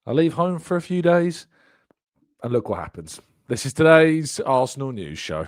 I leave home for a few days, and look what happens. This is today's Arsenal News Show.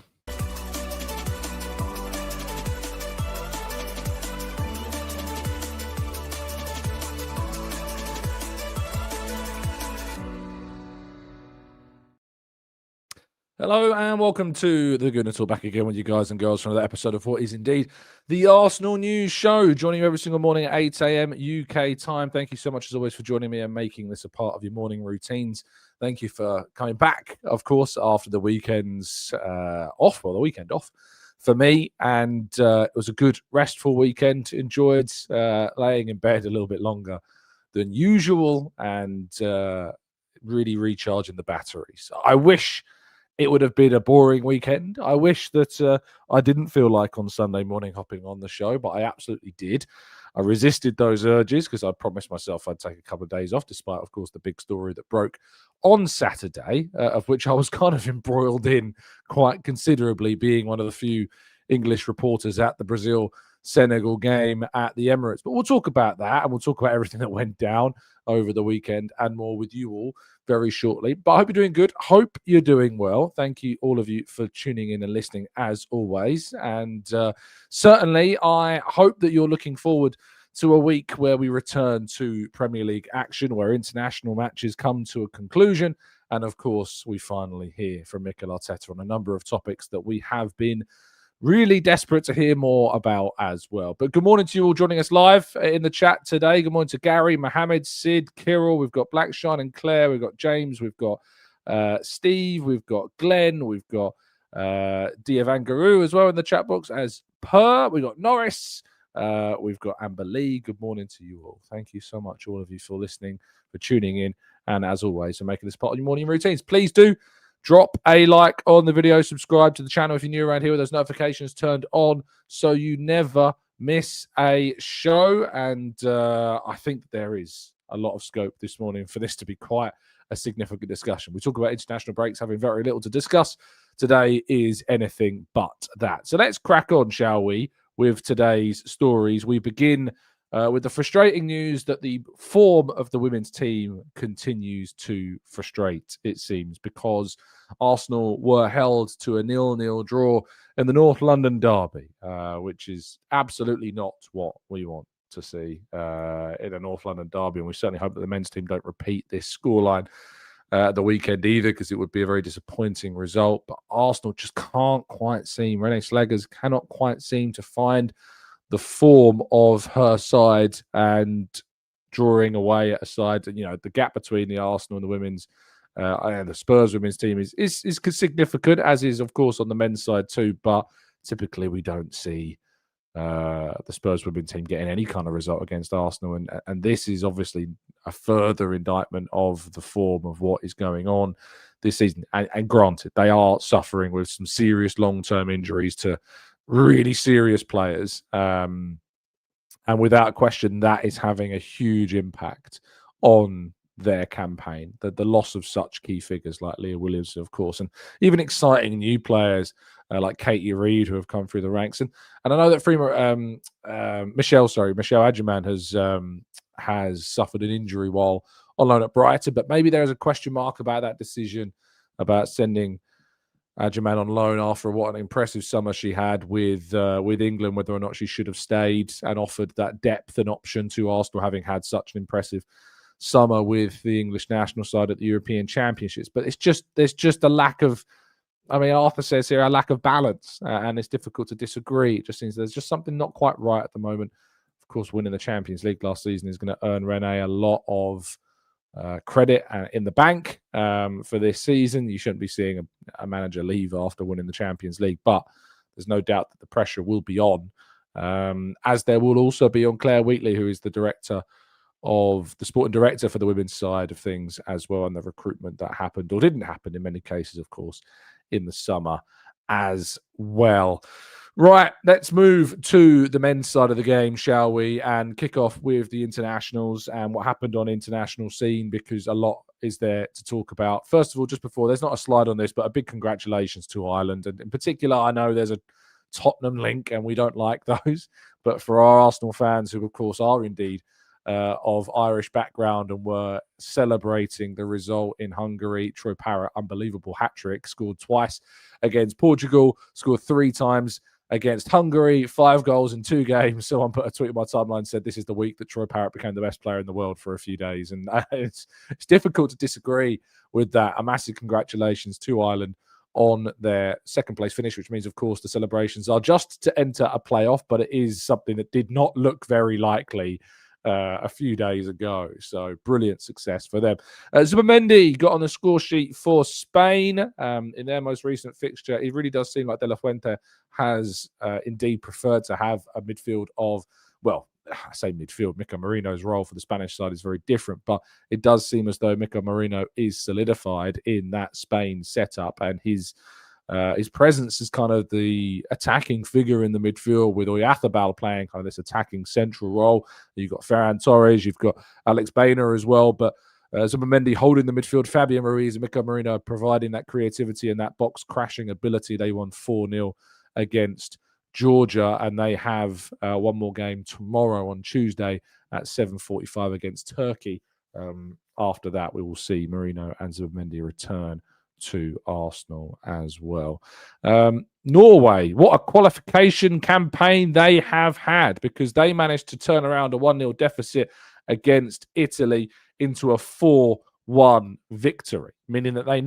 Hello and welcome to the Gooner Talk, back again with you guys and girls for another episode of what is indeed the Arsenal News Show. Joining you every single morning at 8 a.m. UK time. Thank you so much as always for joining me and making this a part of your morning routines. Thank you for coming back, of course, after the weekend's the weekend off for me. And it was a good, restful weekend. Enjoyed laying in bed a little bit longer than usual and really recharging the batteries. I wish it would have been a boring weekend. I wish that I didn't feel like on Sunday morning hopping on the show, but I absolutely did. I resisted those urges because I promised myself I'd take a couple of days off, despite, of course, the big story that broke on Saturday, of which I was kind of embroiled in quite considerably, being one of the few English reporters at the Brazil-Senegal game at the Emirates. But we'll talk about that, and we'll talk about everything that went down over the weekend and more with you all very shortly. But I hope you're doing good. Hope you're doing well. Thank you, all of you, for tuning in and listening as always. And certainly, I hope that you're looking forward to a week where we return to Premier League action, where international matches come to a conclusion. And of course, we finally hear from Mikel Arteta on a number of topics that we have been really desperate to hear more about as well. But good morning to you all joining us live in the chat today. Good morning to Gary, Mohammed, Sid, Kirill. We've got Blackshine and Claire. We've got James. We've got Steve. We've got Glenn. We've got Diavangaroo as well in the chat box as per. We've got Norris. We've got Amber Lee. Good morning to you all. Thank you so much, all of you, for listening, for tuning in, and as always, for making this part of your morning routines. Please do drop a like on the video, subscribe to the channel if you're new around here with those notifications turned on so you never miss a show. And I think there is a lot of scope this morning for this to be quite a significant discussion. We talk about international breaks having very little to discuss. Today is anything but that. So let's crack on, shall we, with today's stories. We begin with the frustrating news that the form of the women's team continues to frustrate, it seems, because Arsenal were held to a 0-0 draw in the North London derby, which is absolutely not what we want to see in a North London derby. And we certainly hope that the men's team don't repeat this scoreline the weekend either, because it would be a very disappointing result. But Arsenal just can't quite seem, Renee Slegers cannot quite seem to find the form of her side, and drawing away at a side. You know, the gap between the Arsenal and the women's and the Spurs women's team is significant, as is, of course, on the men's side too. But typically, we don't see the Spurs women's team getting any kind of result against Arsenal, and this is obviously a further indictment of the form of what is going on this season. And granted, they are suffering with some serious long-term injuries to really serious players, and without question that is having a huge impact on their campaign, the loss of such key figures like Leah Williams, of course, and even exciting new players like Katie Reid, who have come through the ranks. And I know that Michelle Adjeman has suffered an injury while on loan at Brighton, but maybe there is a question mark about that decision about sending Adjeman on loan after what an impressive summer she had with England, whether or not she should have stayed and offered that depth and option to Arsenal, having had such an impressive summer with the English national side at the European Championships. But there's just a lack of, I mean, Arthur says here, a lack of balance, and it's difficult to disagree. It just seems there's just something not quite right at the moment. Of course, winning the Champions League last season is going to earn Renee a lot of credit in the bank for this season. You shouldn't be seeing a manager leave after winning the Champions League, but there's no doubt that the pressure will be on, as there will also be on Claire Wheatley, who is the sporting director for the women's side of things as well, and the recruitment that happened or didn't happen in many cases, of course, in the summer as well. Right, let's move to the men's side of the game, shall we? And kick off with the internationals and what happened on international scene, because a lot is there to talk about. First of all, just before, there's not a slide on this, but a big congratulations to Ireland. And in particular, I know there's a Tottenham link and we don't like those. But for our Arsenal fans, who of course are indeed of Irish background and were celebrating the result in Hungary. Troy Parrott, unbelievable hat-trick, scored twice against Portugal, scored 3 times against Hungary, 5 goals in 2 games. Someone put a tweet on my timeline, said this is the week that Troy Parrott became the best player in the world for a few days. And it's difficult to disagree with that. A massive congratulations to Ireland on their second place finish, which means, of course, the celebrations are just to enter a playoff, but it is something that did not look very likely a few days ago. So brilliant success for them. Zubimendi got on the score sheet for Spain in their most recent fixture. It really does seem like De La Fuente has indeed preferred to have a midfield of, well, I say midfield. Mikel Merino's role for the Spanish side is very different, but it does seem as though Mikel Merino is solidified in that Spain setup, and his presence is kind of the attacking figure in the midfield, with Oyarzabal playing kind of this attacking central role. You've got Ferran Torres, you've got Alex Baena as well, but Zubimendi holding the midfield, Fabian Ruiz and Mikel Merino providing that creativity and that box crashing ability. They won 4-0 against Georgia, and they have one more game tomorrow on Tuesday at 7:45 against Turkey. After that, we will see Merino and Zubimendi return to Arsenal as well. Norway, what a qualification campaign they have had, because they managed to turn around a 1-0 deficit against Italy into a 4-1 victory, meaning that they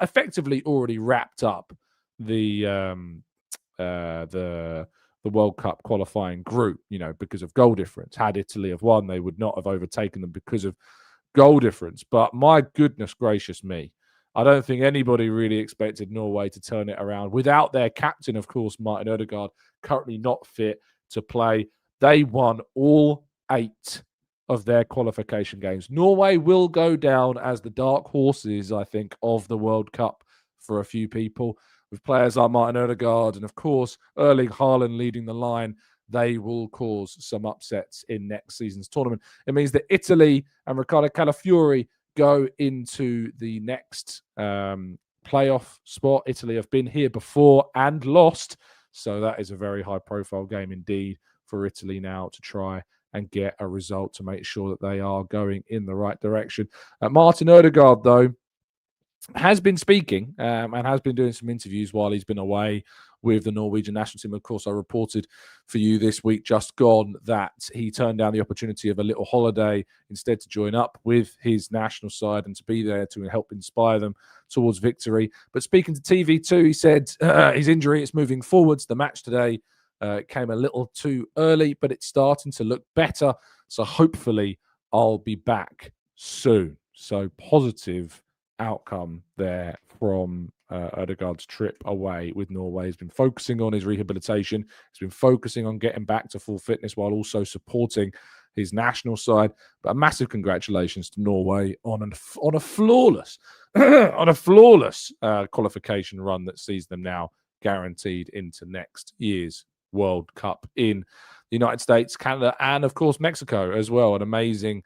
effectively already wrapped up the World Cup qualifying group, because of goal difference. Had Italy have won, they would not have overtaken them because of goal difference. But my goodness gracious me, I don't think anybody really expected Norway to turn it around without their captain, of course, Martin Odegaard, currently not fit to play. They won all 8 of their qualification games. Norway will go down as the dark horses, I think, of the World Cup for a few people. With players like Martin Odegaard and, of course, Erling Haaland leading the line, they will cause some upsets in next season's tournament. It means that Italy and Riccardo Calafiori go into the next playoff spot. Italy have been here before and lost, so that is a very high-profile game indeed for Italy now to try and get a result to make sure that they are going in the right direction. Martin Odegaard, though, has been speaking and has been doing some interviews while he's been away with the Norwegian national team. Of course, I reported for you this week just gone that he turned down the opportunity of a little holiday instead to join up with his national side and to be there to help inspire them towards victory. But speaking to TV2, he said his injury is moving forwards. The match today came a little too early, but it's starting to look better. So hopefully I'll be back soon. So positive outcome there from Odegaard's trip away with Norway. He's been focusing on his rehabilitation. He's been focusing on getting back to full fitness while also supporting his national side. But a massive congratulations to Norway on a flawless qualification run that sees them now guaranteed into next year's World Cup in the United States, Canada, and of course Mexico as well. An amazing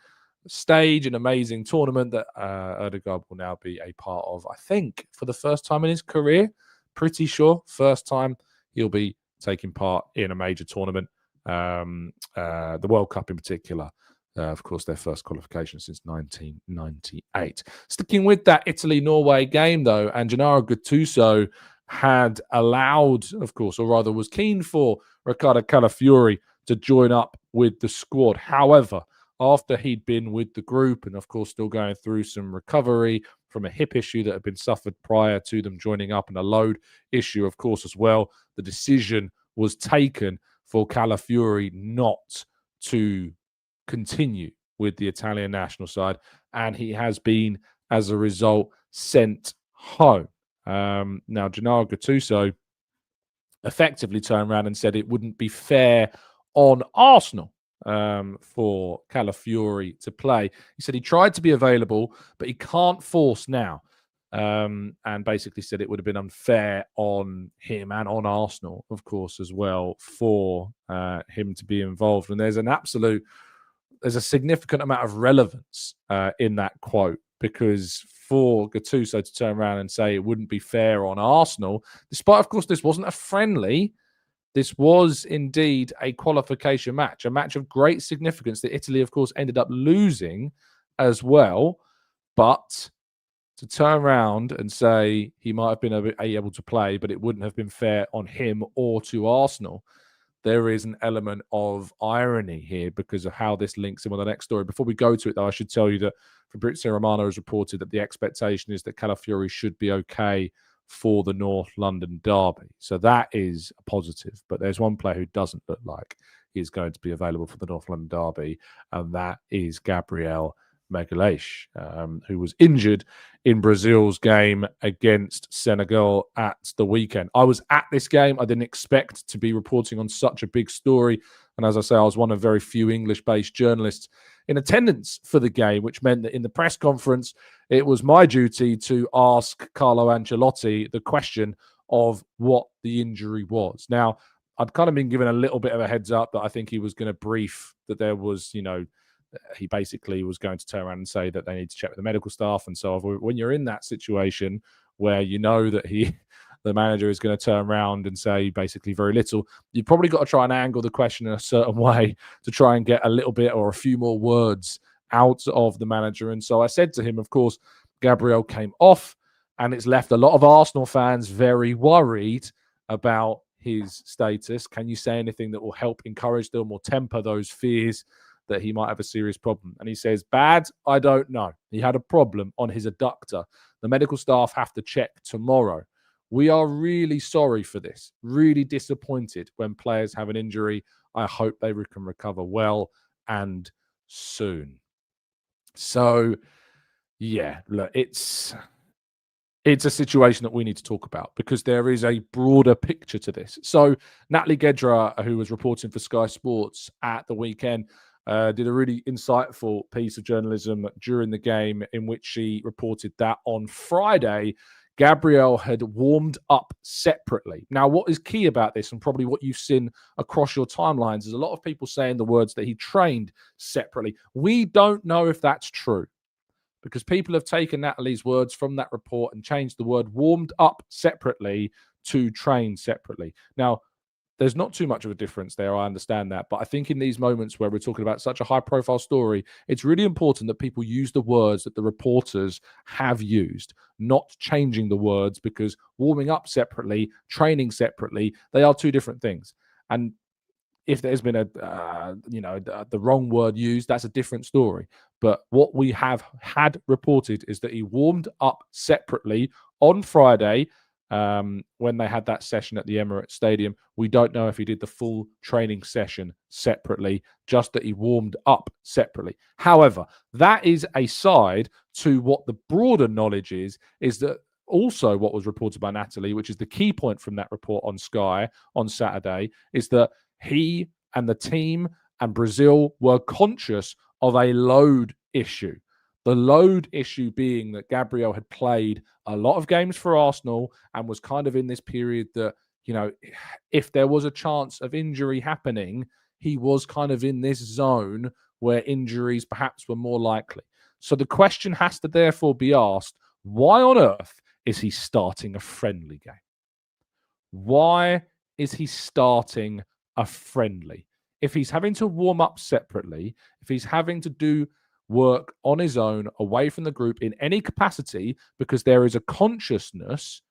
stage, an amazing tournament that Odegaard will now be a part of, I think, for the first time in his career. Pretty sure first time he'll be taking part in a major tournament, the World Cup in particular. Of course, their first qualification since 1998. Sticking with that Italy-Norway game, though, and Gennaro Gattuso had allowed, of course, or rather was keen for Riccardo Calafiori to join up with the squad. However, after he'd been with the group and, of course, still going through some recovery from a hip issue that had been suffered prior to them joining up and a load issue, of course, as well, the decision was taken for Calafiori not to continue with the Italian national side, and he has been, as a result, sent home. Now, Gennaro Gattuso effectively turned around and said it wouldn't be fair on Arsenal for Calafiori to play. He said he tried to be available, but he can't force now. And basically said it would have been unfair on him and on Arsenal, of course, as well, for him to be involved. And there's a significant amount of relevance in that quote, because for Gattuso to turn around and say it wouldn't be fair on Arsenal, despite, of course, this wasn't a friendly, this was indeed a qualification match, a match of great significance that Italy, of course, ended up losing as well. But to turn around and say he might have been able to play, but it wouldn't have been fair on him or to Arsenal, there is an element of irony here because of how this links in with the next story. Before we go to it, though, I should tell you that Fabrizio Romano has reported that the expectation is that Calafiori should be okay for the North London derby. So that is a positive. But there's one player who doesn't look like he's going to be available for the North London derby, and that is Gabriel Magalhaes, who was injured in Brazil's game against Senegal at the weekend. I was at this game. I didn't expect to be reporting on such a big story. And as I say, I was one of very few English-based journalists in attendance for the game, which meant that in the press conference, it was my duty to ask Carlo Ancelotti the question of what the injury was. Now, I'd kind of been given a little bit of a heads up that I think he was going to brief that there was, he basically was going to turn around and say that they need to check with the medical staff and so on. When you're in that situation where you know that the manager is going to turn around and say basically very little, you've probably got to try and angle the question in a certain way to try and get a little bit or a few more words out of the manager. And so I said to him, of course, Gabriel came off, and it's left a lot of Arsenal fans very worried about his status. Can you say anything that will help encourage them or temper those fears that he might have a serious problem? And he says, bad, I don't know. He had a problem on his adductor. The medical staff have to check tomorrow. We are really sorry for this, really disappointed when players have an injury. I hope they can recover well and soon. So, yeah, look, it's a situation that we need to talk about because there is a broader picture to this. So Natalie Gedra, who was reporting for Sky Sports at the weekend, did a really insightful piece of journalism during the game in which she reported that on Friday, Gabriel had warmed up separately. Now, what is key about this, and probably what you've seen across your timelines, is a lot of people saying the words that he trained separately. We don't know if that's true, because people have taken Natalie's words from that report and changed the word warmed up separately to trained separately. Now, there's not too much of a difference there, I understand that. But I think in these moments where we're talking about such a high-profile story, it's really important that people use the words that the reporters have used, not changing the words, because warming up separately, training separately, they are two different things. And if there's been the wrong word used, that's a different story. But what we have had reported is that he warmed up separately on Friday when they had that session at the Emirates Stadium. We don't know if he did the full training session separately, just that he warmed up separately. However, that is a side to what the broader knowledge is that also what was reported by Natalie, which is the key point from that report on Sky on Saturday, is that he and the team and Brazil were conscious of a load issue. The load issue being that Gabriel had played a lot of games for Arsenal and was kind of in this period that, if there was a chance of injury happening, he was kind of in this zone where injuries perhaps were more likely. So the question has to therefore be asked, why on earth is he starting a friendly game? Why is he starting a friendly? If he's having to warm up separately, if he's having to do work on his own, away from the group in any capacity, because there is a consciousness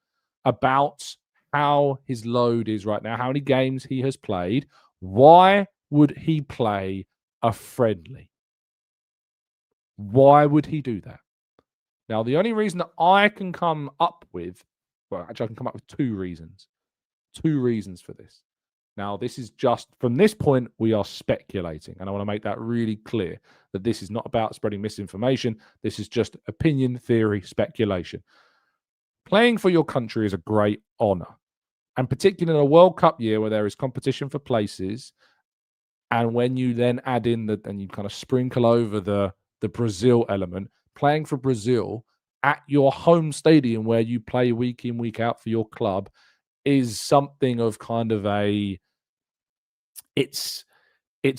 about how his load is right now, how many games he has played, why would he play a friendly? Why would he do that? Now, the only reason that I can come up with, well, actually, I can come up with two reasons for this. Now, this is just, from this point, we are speculating. And I want to make that really clear, that this is not about spreading misinformation. This is just opinion, theory, speculation. Playing for your country is a great honor. And particularly in a World Cup year where there is competition for places, and when you then add in and you kind of sprinkle over the Brazil element, playing for Brazil at your home stadium where you play week in, week out for your club is something of kind of it's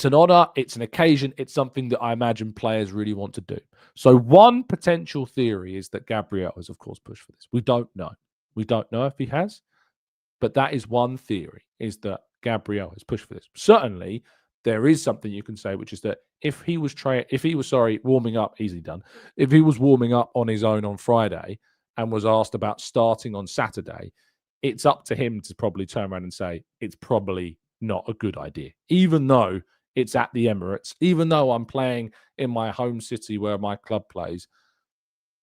an honor, it's an occasion, it's something that I imagine players really want to do. So one potential theory is that Gabriel has, of course, pushed for this. We don't know. We don't know if he has, but that is one theory, is that Gabriel has pushed for this. Certainly, there is something you can say, which is that if he was warming up, easily done. If he was warming up on his own on Friday and was asked about starting on Saturday, it's up to him to probably turn around and say it's probably not a good idea, even though it's at the Emirates, even though I'm playing in my home city where my club plays.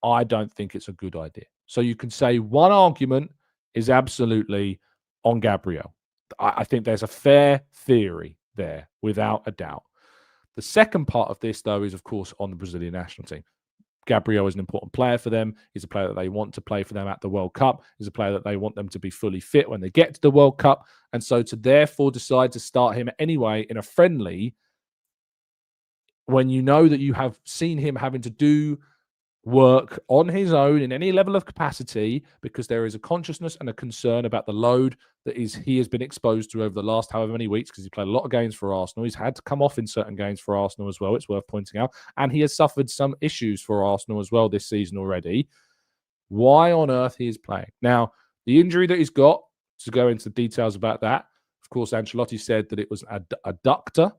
I don't think it's a good idea. So you can say one argument is absolutely on Gabriel. I think there's a fair theory there, without a doubt. The second part of this, though, is, of course, on the Brazilian national team. Gabriel is an important player for them. He's a player that they want to play for them at the World Cup. He's a player that they want them to be fully fit when they get to the World Cup. And so to therefore decide to start him anyway in a friendly, when you know that you have seen him having to do work on his own in any level of capacity, because there is a consciousness and a concern about the load that he has been exposed to over the last however many weeks, because he played a lot of games for Arsenal. He's had to come off in certain games for Arsenal as well, it's worth pointing out. And he has suffered some issues for Arsenal as well this season already. Why on earth he is playing? Now, the injury that he's got, to go into details about that, of course, Ancelotti said that it was an adductor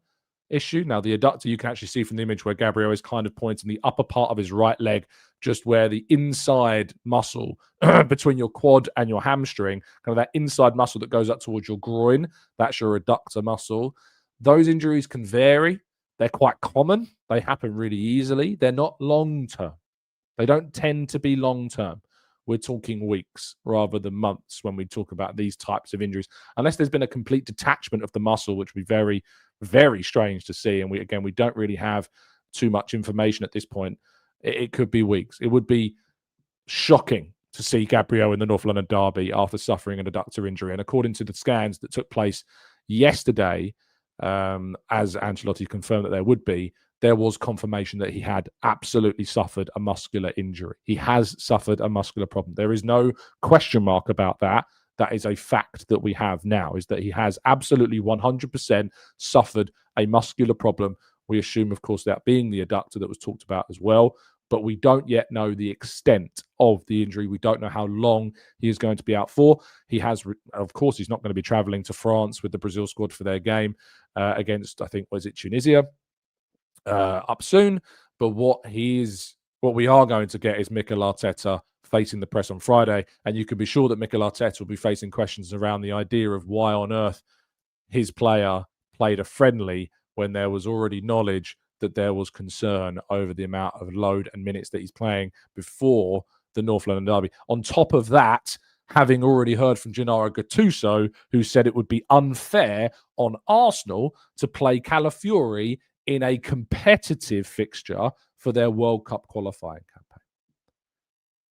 issue. Now, the adductor, you can actually see from the image where Gabriel is kind of pointing the upper part of his right leg, just where the inside muscle between your quad and your hamstring, kind of that inside muscle that goes up towards your groin, that's your adductor muscle. Those injuries can vary. They're quite common. They happen really easily. They're not long-term. They don't tend to be long-term. We're talking weeks rather than months when we talk about these types of injuries, unless there's been a complete detachment of the muscle, which would be very, very strange to see. And we don't really have too much information at this point. It could be weeks. It would be shocking to see Gabriel in the North London derby after suffering an adductor injury. And according to the scans that took place yesterday, as Ancelotti confirmed that there would be, there was confirmation that he had absolutely suffered a muscular injury. He has suffered a muscular problem. There is no question mark about that. That is a fact that we have now, is that he has absolutely 100% suffered a muscular problem. We assume, of course, that being the adductor that was talked about as well, but we don't yet know the extent of the injury. We don't know how long he is going to be out for. He has, of course, he's not going to be traveling to France with the Brazil squad for their game against, I think, was it Tunisia? Up soon. But what we are going to get is Mikel Arteta facing the press on Friday, and you can be sure that Mikel Arteta will be facing questions around the idea of why on earth his player played a friendly when there was already knowledge that there was concern over the amount of load and minutes that he's playing before the North London derby. On top of that, having already heard from Gennaro Gattuso, who said it would be unfair on Arsenal to play Calafiori in a competitive fixture for their World Cup qualifying campaign.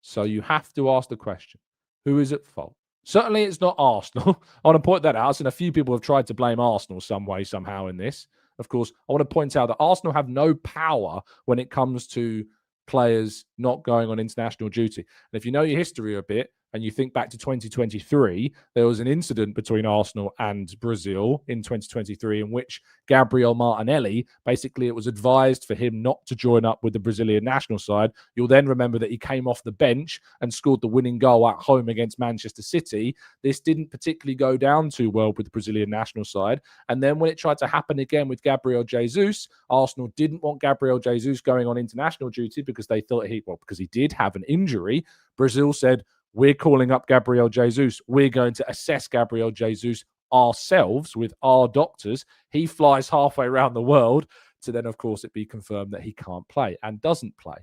So you have to ask the question, who is at fault? Certainly it's not Arsenal. I want to point that out, and a few people have tried to blame Arsenal some way, somehow in this. Of course, I want to point out that Arsenal have no power when it comes to players not going on international duty. And if you know your history a bit, and you think back to 2023, there was an incident between Arsenal and Brazil in 2023 in which Gabriel Martinelli, basically it was advised for him not to join up with the Brazilian national side. You'll then remember that he came off the bench and scored the winning goal at home against Manchester City. This didn't particularly go down too well with the Brazilian national side. And then when it tried to happen again with Gabriel Jesus, Arsenal didn't want Gabriel Jesus going on international duty because they thought because he did have an injury. Brazil said, we're calling up Gabriel Jesus. We're going to assess Gabriel Jesus ourselves with our doctors. He flies halfway around the world to then, of course, it be confirmed that he can't play and doesn't play.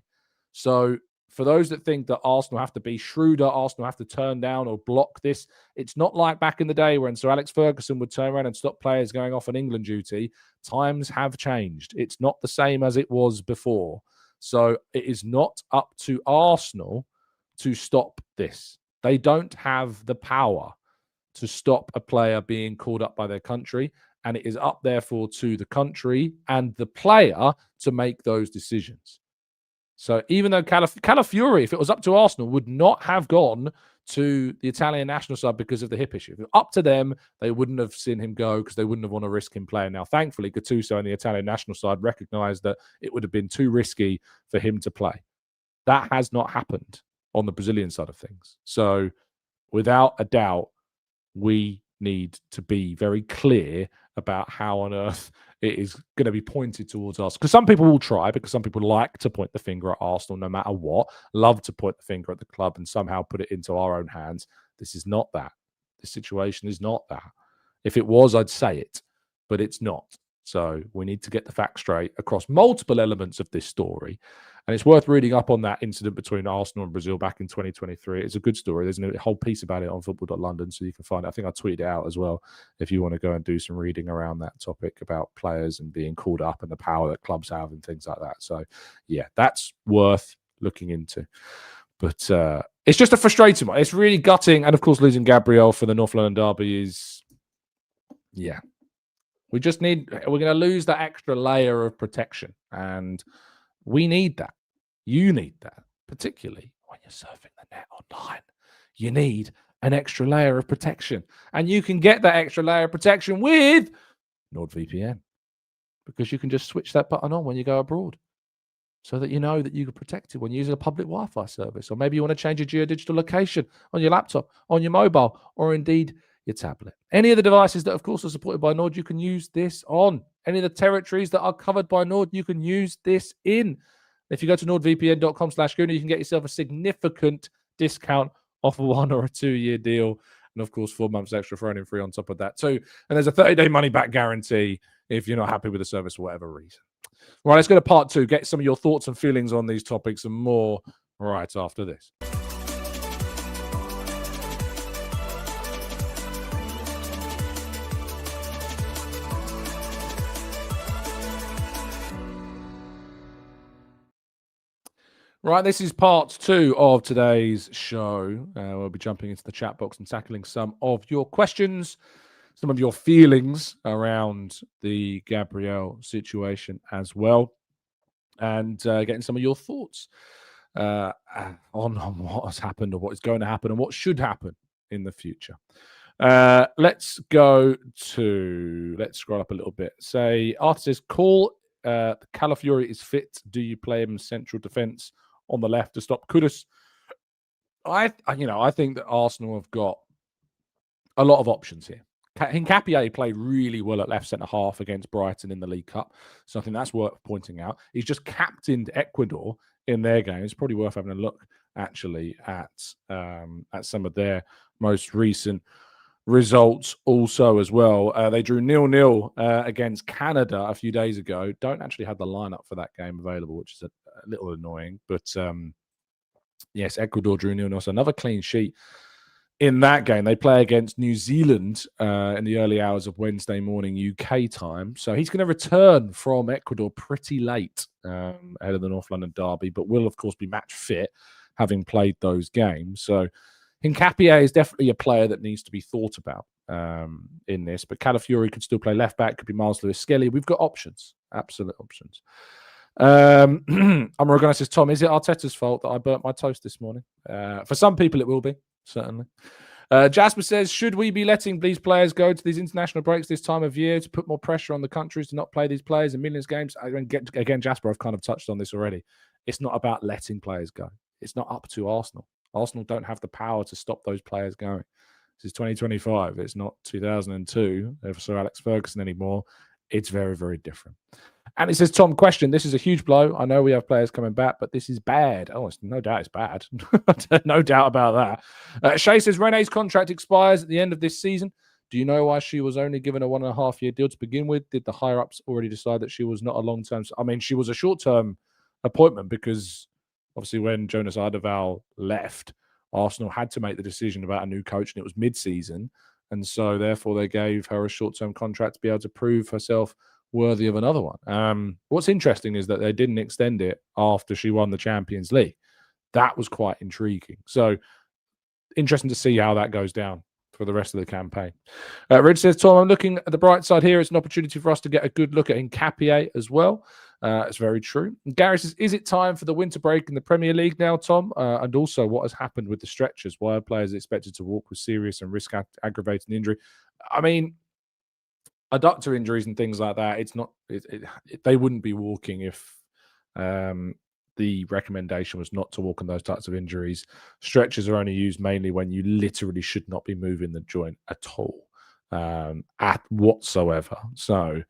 So for those that think that Arsenal have to be shrewder, Arsenal have to turn down or block this, it's not like back in the day when Sir Alex Ferguson would turn around and stop players going off on England duty. Times have changed. It's not the same as it was before. So it is not up to Arsenal to stop this. They don't have the power to stop a player being called up by their country, and it is up therefore to the country and the player to make those decisions. So even though Calafiori, if it was up to Arsenal, would not have gone to the Italian national side because of the hip issue. If it was up to them, they wouldn't have seen him go because they wouldn't have want to risk him playing. Now, thankfully, Gattuso and the Italian national side recognised that it would have been too risky for him to play. That has not happened on the Brazilian side of things. So without a doubt, we need to be very clear about how on earth it is going to be pointed towards us. Because some people will try, because some people like to point the finger at Arsenal no matter what, love to point the finger at the club and somehow put it into our own hands. This is not that. The situation is not that. If it was, I'd say it, but it's not. So we need to get the facts straight across multiple elements of this story. And it's worth reading up on that incident between Arsenal and Brazil back in 2023. It's a good story. There's a whole piece about it on football.london, so you can find it. I think I tweeted it out as well if you want to go and do some reading around that topic about players and being called up and the power that clubs have and things like that. So, yeah, that's worth looking into. But it's just a frustrating one. It's really gutting. And, of course, losing Gabriel for the North London derby is, yeah. We're going to lose that extra layer of protection. And we need that. You need that, particularly when you're surfing the net online. You need an extra layer of protection. And you can get that extra layer of protection with NordVPN, because you can just switch that button on when you go abroad so that you know that you can protect it when you're using a public Wi-Fi service. Or maybe you want to change your geodigital location on your laptop, on your mobile, or indeed your tablet. Any of the devices that, of course, are supported by Nord, you can use this on. Any of the territories that are covered by Nord, you can use this in. If you go to nordvpn.com/Gooner, you can get yourself a significant discount off a 1 or a 2 year deal. And of course, 4 months extra thrown in free on top of that too. And there's a 30-day money-back guarantee if you're not happy with the service for whatever reason. Right, let's go to part 2. Get some of your thoughts and feelings on these topics and more right after this. Right, this is part 2 of today's show. We'll be jumping into the chat box and tackling some of your questions, some of your feelings around the Gabriel situation as well, and getting some of your thoughts on what has happened or what is going to happen and what should happen in the future. Let's scroll up a little bit. Say, Arteta says, call Calafiori is fit. Do you play him central defence on the left to stop Kudus? I think that Arsenal have got a lot of options here. Hincapié played really well at left centre half against Brighton in the League Cup, so I think that's worth pointing out. He's just captained Ecuador in their game. It's probably worth having a look actually at some of their most recent results also as well. They drew 0-0 against Canada a few days ago. Don't actually have the lineup for that game available, which is a little annoying. But yes, Ecuador drew 0-0. So another clean sheet in that game. They play against New Zealand in the early hours of Wednesday morning UK time. So he's going to return from Ecuador pretty late ahead of the North London derby, but will, of course, be match fit having played those games. So Hincapié is definitely a player that needs to be thought about in this, but Calafiori could still play left back, could be Miles Lewis-Skelly. We've got options, absolute options. Amaragonis says, Tom, is it Arteta's fault that I burnt my toast this morning? For some people, it will be, certainly. Jasper says, should we be letting these players go to these international breaks this time of year to put more pressure on the countries to not play these players in millions of games? Again, Jasper, I've kind of touched on this already. It's not about letting players go. It's not up to Arsenal. Arsenal don't have the power to stop those players going. This is 2025. It's not 2002 for Sir Alex Ferguson anymore. It's very, very different. And it says, Tom, question. This is a huge blow. I know we have players coming back, but this is bad. Oh, no doubt it's bad. No doubt about that. Shay says, Rene's contract expires at the end of this season. Do you know why she was only given a 1.5 year deal to begin with? Did the higher-ups already decide that she was not a long-term... I mean, she was a short-term appointment because... Obviously, when Jonas Ardeval left, Arsenal had to make the decision about a new coach, and it was mid-season. And so, therefore, they gave her a short-term contract to be able to prove herself worthy of another one. What's interesting is that they didn't extend it after she won the Champions League. That was quite intriguing. So, interesting to see how that goes down for the rest of the campaign. Rich says, Tom, I'm looking at the bright side here. It's an opportunity for us to get a good look at Hincapié as well. It's very true. Gary says, is it time for the winter break in the Premier League now, Tom? And also, what has happened with the stretchers? Why are players expected to walk with serious and risk-aggravating injury? I mean, adductor injuries and things like that, it's not. They wouldn't be walking if the recommendation was not to walk on those types of injuries. Stretchers are only used mainly when you literally should not be moving the joint at all. at whatsoever. So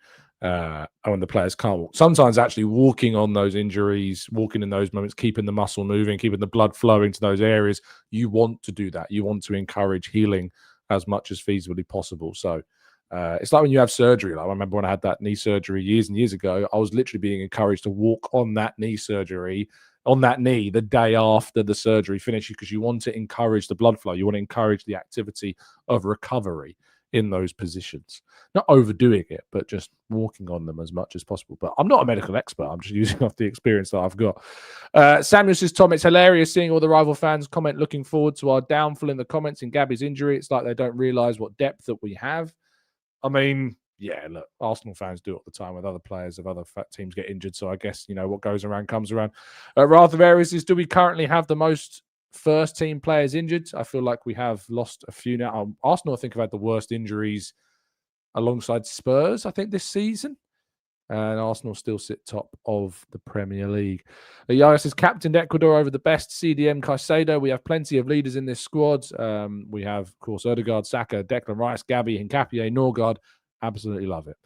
when the players can't walk, sometimes actually walking on those injuries, walking in those moments, keeping the muscle moving, keeping the blood flowing to those areas, you want to do that. You want to encourage healing as much as feasibly possible. So it's like when you have surgery. Like I remember when I had that knee surgery years and years ago, I was literally being encouraged to walk on that knee surgery, on that knee the day after the surgery finished, because you want to encourage the blood flow. You want to encourage the activity of recovery in those positions. Not overdoing it, but just walking on them as much as possible. But I'm not a medical expert. I'm just using off the experience that I've got. Samuel says, Tom, it's hilarious seeing all the rival fans comment looking forward to our downfall in the comments in Gabby's injury. It's like they don't realise what depth that we have. I mean, yeah, look, Arsenal fans do it all the time with other players of other teams get injured. So I guess, what goes around comes around. Rather varies is, do we currently have the most first team players injured? I feel like we have lost a few now. Arsenal, I think, have had the worst injuries alongside Spurs, I think, this season. And Arsenal still sit top of the Premier League. Yaya says, captained Ecuador over the best, CDM Caicedo. We have plenty of leaders in this squad. We have, of course, Odegaard, Saka, Declan Rice, Gabby, Hincapié, Norway. Absolutely love it.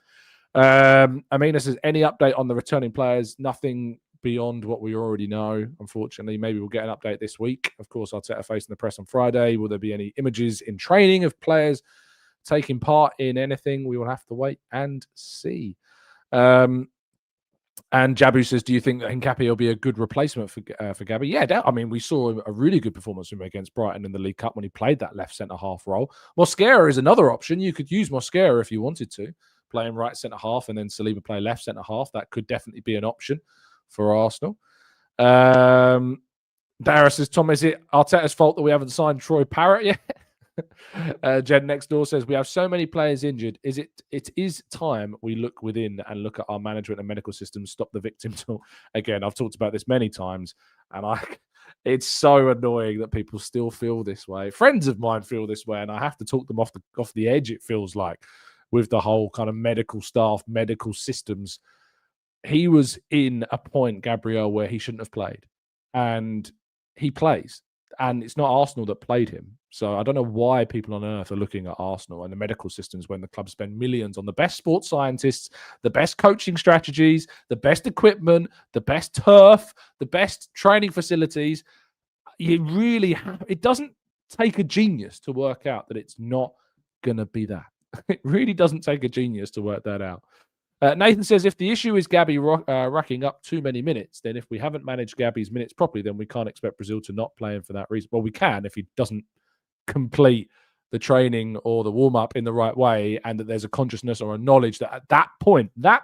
Amina says, any update on the returning players? Nothing beyond what we already know, unfortunately. Maybe we'll get an update this week. Of course, Arteta facing the press on Friday. Will there be any images in training of players taking part in anything? We will have to wait and see. And Jabu says, do you think that Hincapié will be a good replacement for Gabby? Yeah, I mean, we saw a really good performance from him against Brighton in the League Cup when he played that left centre-half role. Mosquera is another option. You could use Mosquera if you wanted to, play him right centre-half and then Saliba play left centre-half. That could definitely be an option for Arsenal. Dara says, Tom, is it Arteta's fault that we haven't signed Troy Parrott yet? Jen next door says, we have so many players injured. It is time we look within and look at our management and medical systems, stop the victim talk. Again, I've talked about this many times, and it's so annoying that people still feel this way. Friends of mine feel this way, and I have to talk them off the edge, it feels like, with the whole kind of medical staff, medical systems. He was in a point, Gabriel, where he shouldn't have played, and he plays. And it's not Arsenal that played him. So I don't know why people on earth are looking at Arsenal and the medical systems when the club spend millions on the best sports scientists, the best coaching strategies, the best equipment, the best turf, the best training facilities. It doesn't take a genius to work out that it's not going to be that. It really doesn't take a genius to work that out. Nathan says, if the issue is Gabby racking up too many minutes, then if we haven't managed Gabby's minutes properly, then we can't expect Brazil to not play him for that reason. Well, we can if he doesn't complete the training or the warm-up in the right way, and that there's a consciousness or a knowledge that at that point, not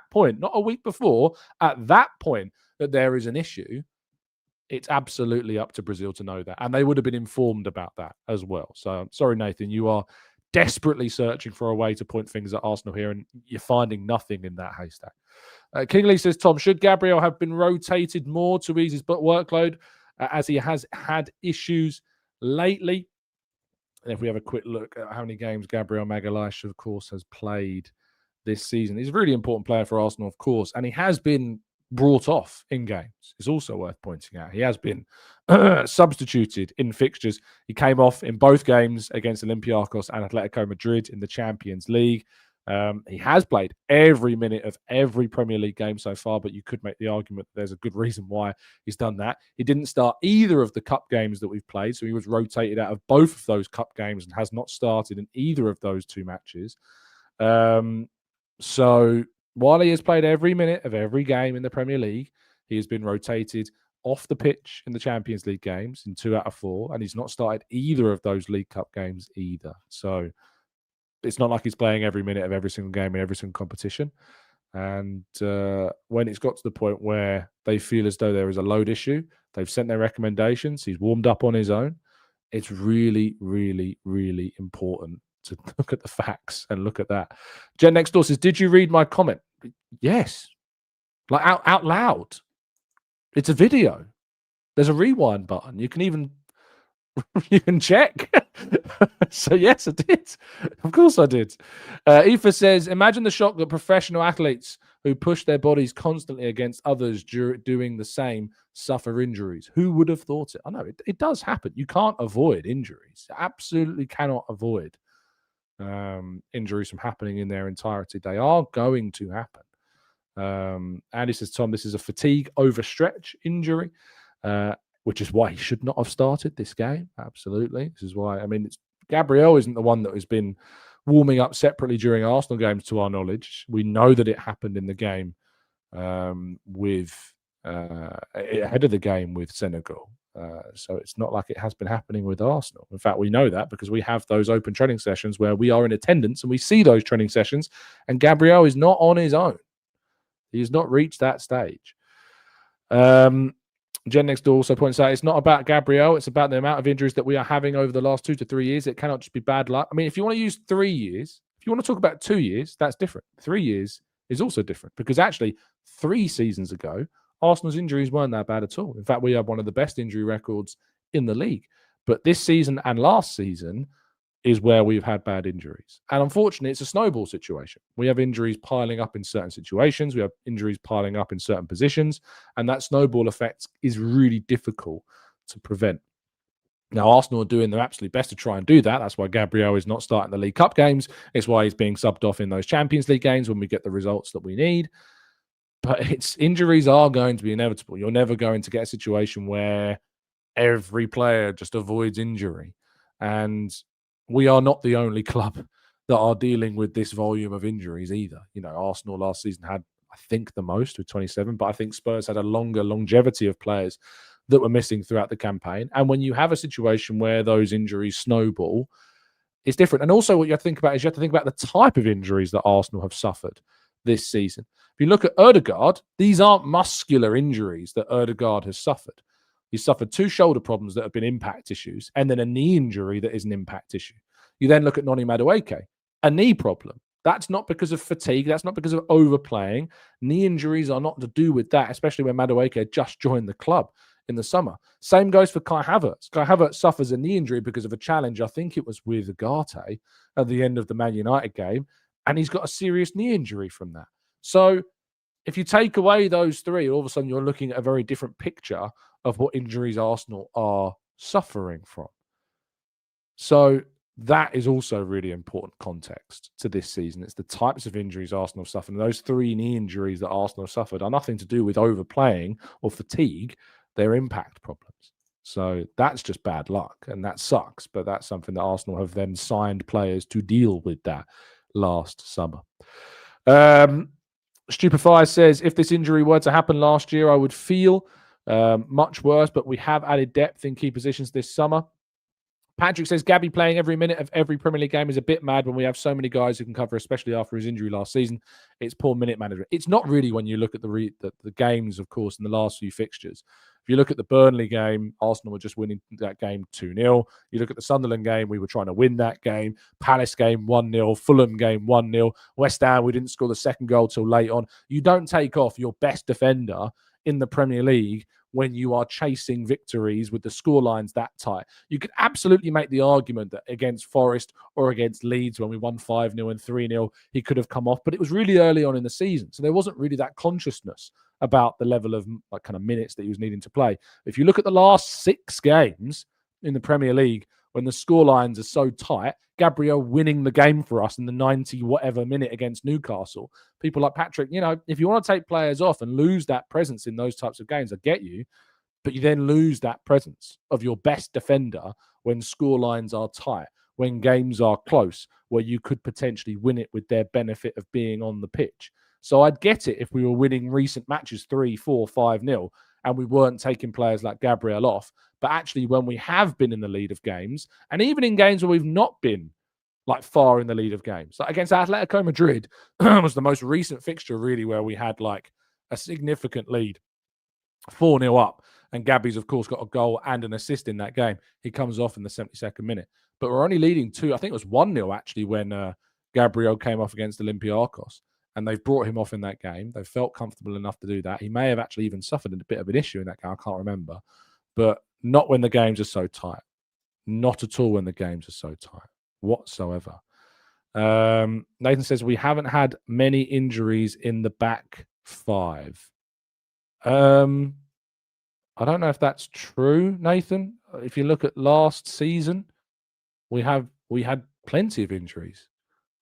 a week before, at that point, that there is an issue. It's absolutely up to Brazil to know that. And they would have been informed about that as well. So, sorry, Nathan, you are desperately searching for a way to point fingers at Arsenal here, and you're finding nothing in that haystack. Kingley says, Tom, should Gabriel have been rotated more to ease his workload as he has had issues lately? And if we have a quick look at how many games Gabriel Magalhaes, of course, has played this season. He's a really important player for Arsenal, of course, and he has been brought off in games. It's also worth pointing out. He has been substituted in fixtures. He came off in both games against Olympiacos and Atletico Madrid in the Champions League. He has played every minute of every Premier League game so far, but you could make the argument that there's a good reason why he's done that. He didn't start either of the cup games that we've played, so he was rotated out of both of those cup games and has not started in either of those two matches. So while he has played every minute of every game in the Premier League, he has been rotated off the pitch in the Champions League games in 2 out of 4, and he's not started either of those League Cup games either. So it's not like he's playing every minute of every single game in every single competition. And when it's got to the point where they feel as though there is a load issue, they've sent their recommendations, he's warmed up on his own, it's really, really, really important to look at the facts and look at that. Jen next door says, did you read my comment? Yes. Like out loud. It's a video. There's a rewind button. You can check. So yes, I did. Of course I did. Aoife says, imagine the shock that professional athletes who push their bodies constantly against others doing the same suffer injuries. Who would have thought it? I know it does happen. You can't avoid injuries. Absolutely cannot avoid injuries from happening in their entirety. They are going to happen. Andy says, Tom, this is a fatigue overstretch injury, which is why he should not have started this game. Absolutely. This is why, Gabriel isn't the one that has been warming up separately during Arsenal games to our knowledge. We know that it happened in the game ahead of the game with Senegal. So it's not like it has been happening with Arsenal. In fact, we know that because we have those open training sessions where we are in attendance and we see those training sessions, and Gabriel is not on his own. He has not reached that stage. Jen next door also points out it's not about Gabriel, it's about the amount of injuries that we are having over the last 2 to 3 years. It cannot just be bad luck. If you want to use 3 years, if you want to talk about 2 years, that's different. 3 years is also different because actually 3 seasons ago, Arsenal's injuries weren't that bad at all. In fact, we have one of the best injury records in the league. But this season and last season is where we've had bad injuries. And unfortunately, it's a snowball situation. We have injuries piling up in certain situations. We have injuries piling up in certain positions. And that snowball effect is really difficult to prevent. Now, Arsenal are doing their absolute best to try and do that. That's why Gabriel is not starting the League Cup games. It's why he's being subbed off in those Champions League games when we get the results that we need. But injuries are going to be inevitable. You're never going to get a situation where every player just avoids injury. And we are not the only club that are dealing with this volume of injuries either. Arsenal last season had, I think, the most with 27, but I think Spurs had a longer longevity of players that were missing throughout the campaign. And when you have a situation where those injuries snowball, it's different. And also what you have to think about is you have to think about the type of injuries that Arsenal have suffered this season. If you look at Odegaard, these aren't muscular injuries that Odegaard has suffered. He suffered 2 shoulder problems that have been impact issues, and then a knee injury that is an impact issue. You then look at Noni Madueke, a knee problem. That's not because of fatigue. That's not because of overplaying. Knee injuries are not to do with that, especially when Madueke just joined the club in the summer. Same goes for Kai Havertz. Kai Havertz suffers a knee injury because of a challenge. I think it was with Ugarte at the end of the Man United game, and he's got a serious knee injury from that. So if you take away those 3, all of a sudden you're looking at a very different picture of what injuries Arsenal are suffering from. So that is also really important context to this season. It's the types of injuries Arsenal suffered. And those 3 knee injuries that Arsenal suffered are nothing to do with overplaying or fatigue. They're impact problems. So that's just bad luck, and that sucks. But that's something that Arsenal have then signed players to deal with that last summer. Stupefy says, if this injury were to happen last year, I would feel much worse, but we have added depth in key positions this summer. Patrick says, Gabby playing every minute of every Premier League game is a bit mad when we have so many guys who can cover, especially after his injury last season. It's poor minute management. It's not really when you look at the games, of course, in the last few fixtures. If you look at the Burnley game, Arsenal were just winning that game 2-0. You look at the Sunderland game, we were trying to win that game. Palace game 1-0. Fulham game 1-0. West Ham, we didn't score the second goal till late on. You don't take off your best defender in the Premier League when you are chasing victories with the scorelines that tight. You could absolutely make the argument that against Forest or against Leeds, when we won 5-0 and 3-0, he could have come off, but it was really early on in the season. So there wasn't really that consciousness about the level of kind of minutes that he was needing to play. If you look at the last 6 games in the Premier League, when the scorelines are so tight, Gabriel winning the game for us in the 90 whatever minute against Newcastle, people like Patrick, if you want to take players off and lose that presence in those types of games, I get you, but you then lose that presence of your best defender when scorelines are tight, when games are close, where you could potentially win it with their benefit of being on the pitch. So I'd get it if we were winning recent matches 3, 4, 5-0 and we weren't taking players like Gabriel off. But actually, when we have been in the lead of games, and even in games where we've not been far in the lead of games, like against Atletico Madrid was the most recent fixture really where we had a significant lead, 4-0 up. And Gabby's, of course, got a goal and an assist in that game. He comes off in the 72nd minute. But we're only leading 2, I think it was 1-0 actually when Gabriel came off against Olympiacos. And they've brought him off in that game. They've felt comfortable enough to do that. He may have actually even suffered a bit of an issue in that game. I can't remember. But not when the games are so tight. Not at all when the games are so tight whatsoever. Nathan says, we haven't had many injuries in the back 5. I don't know if that's true, Nathan. If you look at last season, we had plenty of injuries.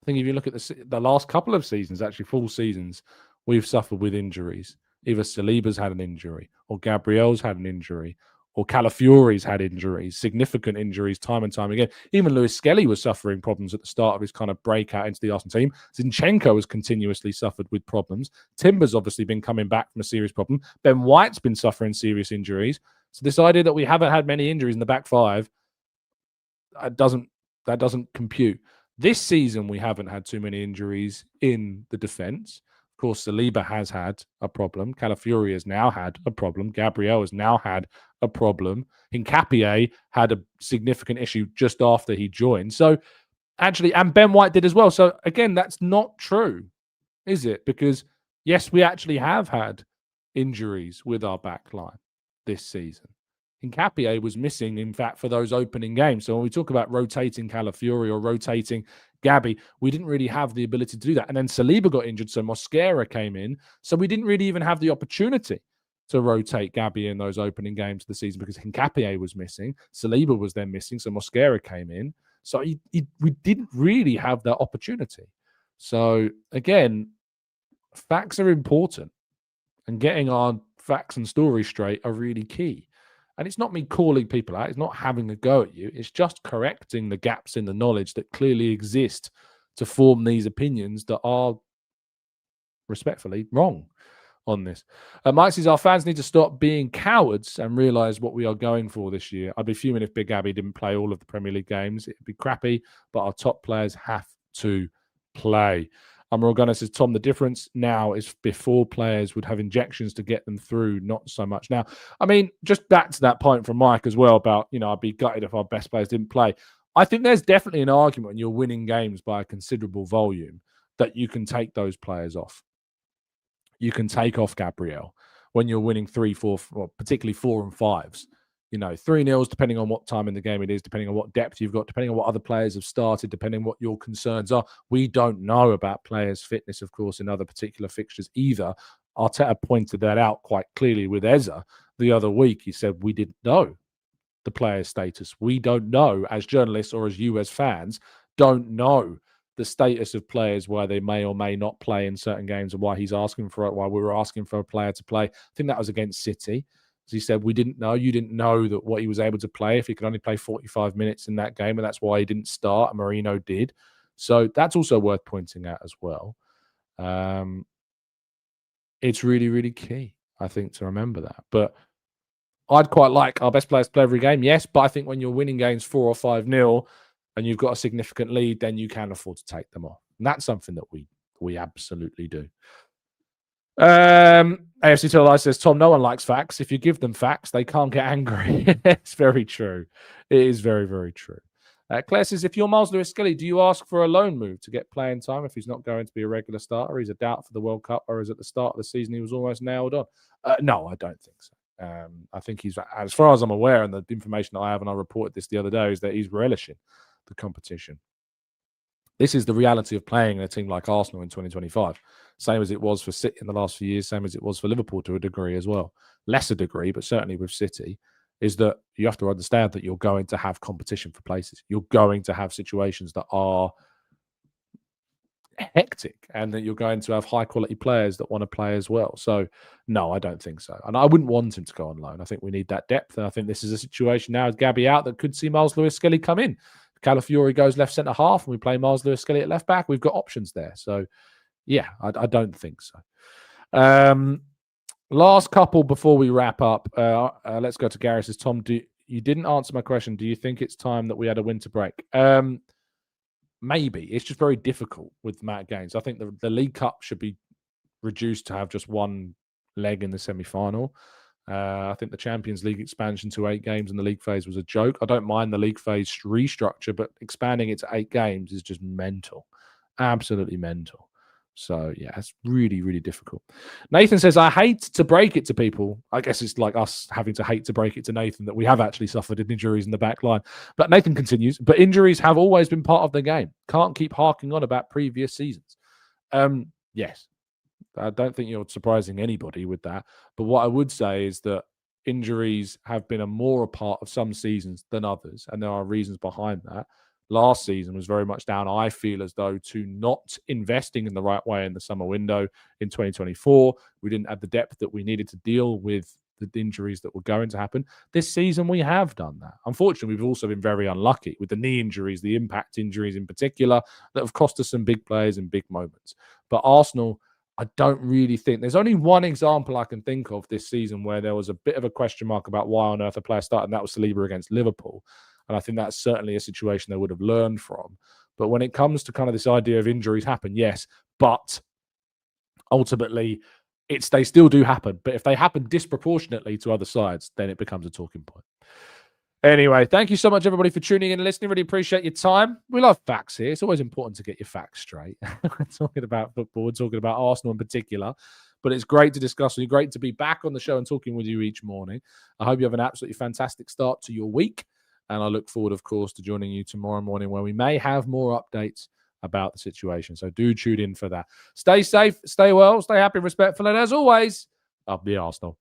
I think if you look at the last couple of seasons, actually full seasons, we've suffered with injuries. Either Saliba's had an injury, or Gabriel's had an injury, or Calafiori's had injuries, significant injuries time and time again. Even Lewis Skelly was suffering problems at the start of his kind of breakout into the Arsenal team. Zinchenko has continuously suffered with problems. Timber's obviously been coming back from a serious problem. Ben White's been suffering serious injuries. So this idea that we haven't had many injuries in the back five, that doesn't compute. This season, we haven't had too many injuries in the defence. Of course, Saliba has had a problem. Calafiori has now had a problem. Gabriel has now had a problem. Hincapié had a significant issue just after he joined. So, actually, and Ben White did as well. So, again, that's not true, is it? Because, yes, we actually have had injuries with our back line this season. Hincapié was missing, in fact, for those opening games. So when we talk about rotating Calafiori or rotating Gabby, we didn't really have the ability to do that. And then Saliba got injured, so Mosquera came in. So we didn't really even have the opportunity to rotate Gabby in those opening games of the season because Hincapié was missing. Saliba was then missing, so Mosquera came in. So we didn't really have that opportunity. So again, facts are important, and getting our facts and stories straight are really key. And it's not me calling people out. It's not having a go at you. It's just correcting the gaps in the knowledge that clearly exist to form these opinions that are respectfully wrong on this. Mike says, our fans need to stop being cowards and realise what we are going for this year. I'd be fuming if Big Abby didn't play all of the Premier League games. It'd be crappy, but our top players have to play. Morgana says, Tom, the difference now is before players would have injections to get them through, not so much now. I mean, just back to that point from Mike as well about, I'd be gutted if our best players didn't play. I think there's definitely an argument when you're winning games by a considerable volume that you can take those players off. You can take off Gabriel when you're winning 3-4, or particularly 4 and 5s. 3-0s, depending on what time in the game it is, depending on what depth you've got, depending on what other players have started, depending on what your concerns are. We don't know about players' fitness, of course, in other particular fixtures either. Arteta pointed that out quite clearly with Eze the other week. He said, we didn't know the player's status. We don't know, as journalists or as you as fans, don't know the status of players, why they may or may not play in certain games, and why he's asking for it, why we were asking for a player to play. I think that was against City. As he said, we didn't know. You didn't know that what he was able to play if he could only play 45 minutes in that game, and that's why he didn't start, and Marino did. So that's also worth pointing out as well. It's really, really key, I think, to remember that. But I'd quite like our best players to play every game, yes, but I think when you're winning games 4 or 5-0 and you've got a significant lead, then you can afford to take them off. And that's something that we absolutely do. AFC Tell says, Tom, no one likes facts. If you give them facts, they can't get angry. It's very true. It is very, very true. Claire says, if you're Miles Lewis-Skelly, do you ask for a loan move to get playing time if he's not going to be a regular starter? He's a doubt for the World Cup, or is at the start of the season he was almost nailed on? No, I don't think so. I think he's, as far as I'm aware, and the information that I have, and I reported this the other day, is that he's relishing the competition. This is the reality of playing in a team like Arsenal in 2025. Same as it was for City in the last few years, same as it was for Liverpool to a degree as well. Lesser degree, but certainly with City, is that you have to understand that you're going to have competition for places. You're going to have situations that are hectic, and that you're going to have high-quality players that want to play as well. So, no, I don't think so. And I wouldn't want him to go on loan. I think we need that depth, and I think this is a situation now with Gabby out that could see Miles Lewis-Skelly come in. Calafiori goes left centre half, and we play Miles Lewis-Skelly at left back. We've got options there. So, yeah, I don't think so. Last couple before we wrap up. Let's go to Gary. Says, Tom, you didn't answer my question. Do you think it's time that we had a winter break? Maybe. It's just very difficult with Matt Gaines. I think the League Cup should be reduced to have just one leg in the semi-final. I think the Champions League expansion to 8 games in the league phase was a joke. I don't mind the league phase restructure, but expanding it to 8 games is just mental. Absolutely mental. So, yeah, it's really, really difficult. Nathan says, I hate to break it to people. I guess it's like us having to hate to break it to Nathan that we have actually suffered injuries in the back line. But Nathan continues, but injuries have always been part of the game. Can't keep harking on about previous seasons. Yes. I don't think you're surprising anybody with that. But what I would say is that injuries have been a part of some seasons than others. And there are reasons behind that. last season was very much down, I feel as though, to not investing in the right way in the summer window in 2024. We didn't have the depth that we needed to deal with the injuries that were going to happen. This season, we have done that. Unfortunately, we've also been very unlucky with the knee injuries, the impact injuries in particular, that have cost us some big players in big moments. But Arsenal, I don't really think there's only one example I can think of this season where there was a bit of a question mark about why on earth a player started, and that was Saliba against Liverpool. And I think that's certainly a situation they would have learned from. But when it comes to kind of this idea of injuries happen, yes, but ultimately they still do happen. But if they happen disproportionately to other sides, then it becomes a talking point. Anyway, thank you so much, everybody, for tuning in and listening. Really appreciate your time. We love facts here. It's always important to get your facts straight. We're talking about football. We're talking about Arsenal in particular. But it's great to discuss with you. Great to be back on the show and talking with you each morning. I hope you have an absolutely fantastic start to your week. And I look forward, of course, to joining you tomorrow morning where we may have more updates about the situation. So do tune in for that. Stay safe, stay well, stay happy, respectful. And as always, up the Arsenal.